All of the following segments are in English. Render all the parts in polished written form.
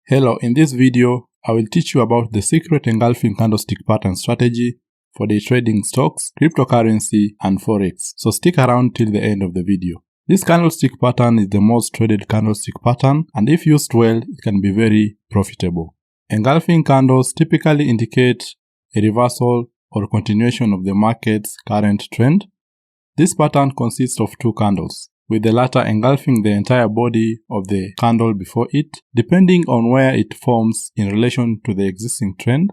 Hello, in this video, I will teach you about the secret engulfing candlestick pattern strategy for day trading stocks, cryptocurrency, and forex. So stick around till the end of the video. This candlestick pattern is the most traded candlestick pattern, and if used well, it can be very profitable. Engulfing candles typically indicate a reversal or continuation of the market's current trend. This pattern consists of two candles, with the latter engulfing the entire body of the candle before it. Depending on where it forms in relation to the existing trend,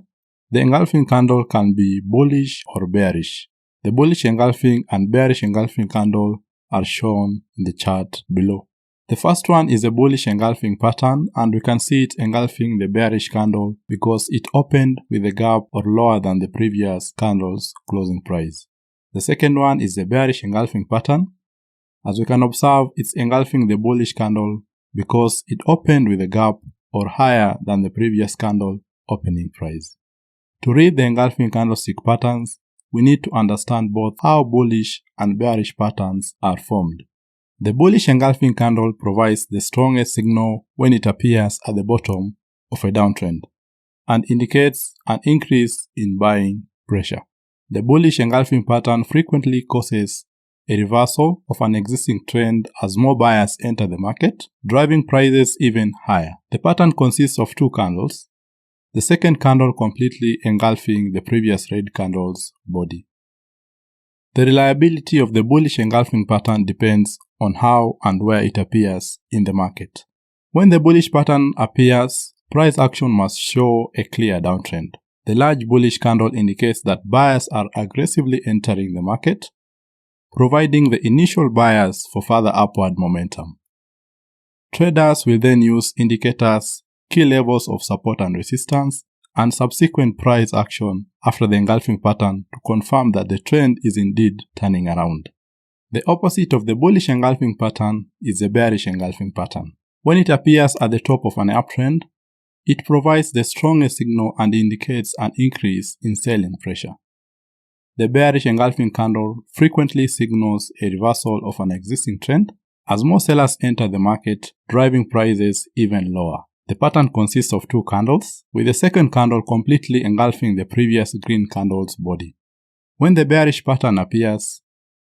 the engulfing candle can be bullish or bearish. The bullish engulfing and bearish engulfing candle are shown in the chart below. The first one is a bullish engulfing pattern, and we can see it engulfing the bearish candle because it opened with a gap or lower than the previous candle's closing price. The second one is the bearish engulfing pattern. As we can observe, it's engulfing the bullish candle because it opened with a gap or higher than the previous candle opening price. To read the engulfing candlestick patterns, we need to understand both how bullish and bearish patterns are formed. The bullish engulfing candle provides the strongest signal when it appears at the bottom of a downtrend and indicates an increase in buying pressure. The bullish engulfing pattern frequently causes a reversal of an existing trend as more buyers enter the market, driving prices even higher. The pattern consists of two candles, the second candle completely engulfing the previous red candle's body. The reliability of the bullish engulfing pattern depends on how and where it appears in the market. When the bullish pattern appears, price action must show a clear downtrend. The large bullish candle indicates that buyers are aggressively entering the market, providing the initial buyers for further upward momentum. Traders will then use indicators, key levels of support and resistance, and subsequent price action after the engulfing pattern to confirm that the trend is indeed turning around. The opposite of the bullish engulfing pattern is the bearish engulfing pattern. When it appears at the top of an uptrend, it provides the strongest signal and indicates an increase in selling pressure. The bearish engulfing candle frequently signals a reversal of an existing trend as more sellers enter the market, driving prices even lower. The pattern consists of two candles, with the second candle completely engulfing the previous green candle's body. When the bearish pattern appears,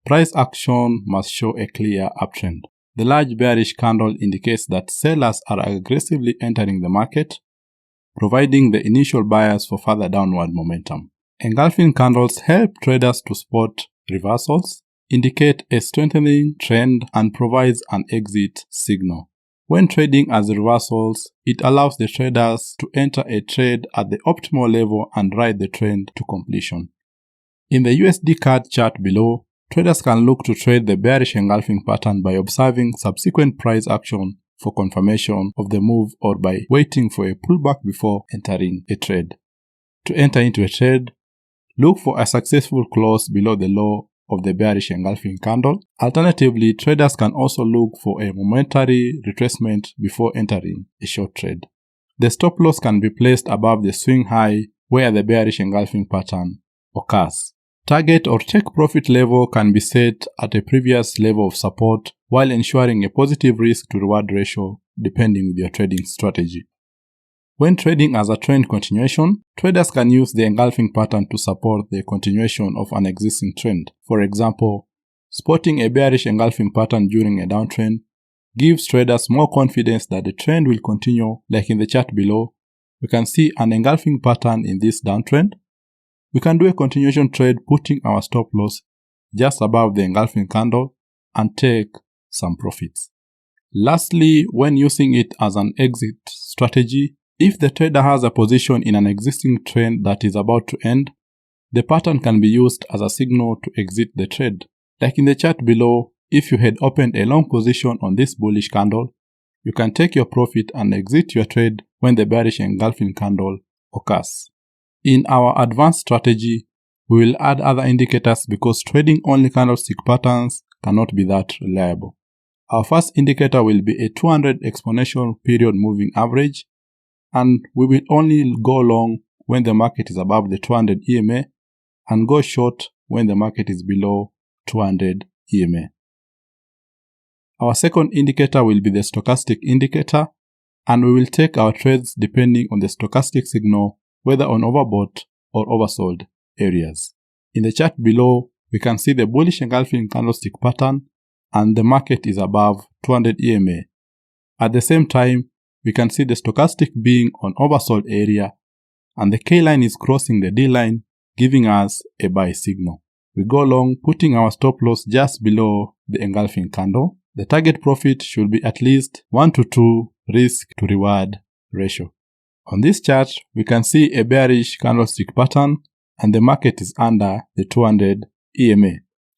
price action must show a clear uptrend. The large bearish candle indicates that sellers are aggressively entering the market, providing the initial buyers for further downward momentum. Engulfing candles help traders to spot reversals, indicate a strengthening trend, and provides an exit signal. When trading as reversals, it allows the traders to enter a trade at the optimal level and ride the trend to completion. In the USD CAD chart below, traders can look to trade the bearish engulfing pattern by observing subsequent price action for confirmation of the move or by waiting for a pullback before entering a trade. To enter into a trade, look for a successful close below the low of the bearish engulfing candle. Alternatively, traders can also look for a momentary retracement before entering a short trade. The stop loss can be placed above the swing high where the bearish engulfing pattern occurs. Target or take profit level can be set at a previous level of support while ensuring a positive risk to reward ratio depending with your trading strategy. When trading as a trend continuation, traders can use the engulfing pattern to support the continuation of an existing trend. For example, spotting a bearish engulfing pattern during a downtrend gives traders more confidence that the trend will continue. Like in the chart below, we can see an engulfing pattern in this downtrend. We can do a continuation trade putting our stop loss just above the engulfing candle and take some profits. Lastly, when using it as an exit strategy, if the trader has a position in an existing trend that is about to end, the pattern can be used as a signal to exit the trade. Like in the chart below, if you had opened a long position on this bullish candle, you can take your profit and exit your trade when the bearish engulfing candle occurs. In our advanced strategy, we will add other indicators because trading only candlestick patterns cannot be that reliable. Our first indicator will be a 200 exponential period moving average, and we will only go long when the market is above the 200 EMA and go short when the market is below 200 EMA. Our second indicator will be the stochastic indicator, and we will take our trades depending on the stochastic signal, whether on overbought or oversold areas. In the chart below, we can see the bullish engulfing candlestick pattern and the market is above 200 EMA. At the same time, we can see the stochastic being on oversold area and the K line is crossing the D line, giving us a buy signal. We go long, putting our stop loss just below the engulfing candle. The target profit should be at least 1 to 2 risk to reward ratio. On this chart, we can see a bearish candlestick pattern and the market is under the 200 EMA.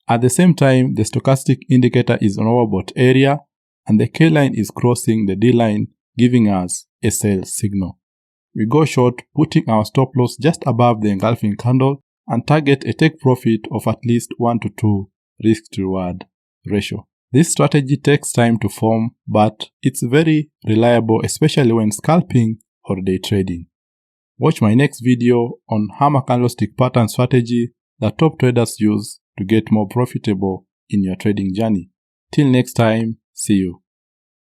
At the same time, the stochastic indicator is on overbought area and the K line is crossing the D line, giving us a sell signal. We go short, putting our stop loss just above the engulfing candle and target a take profit of at least 1 to 2 risk to reward ratio. This strategy takes time to form, but it's very reliable, especially when scalping or day trading. Watch my next video on hammer candlestick pattern strategy that top traders use to get more profitable in your trading journey. Till next time, see you.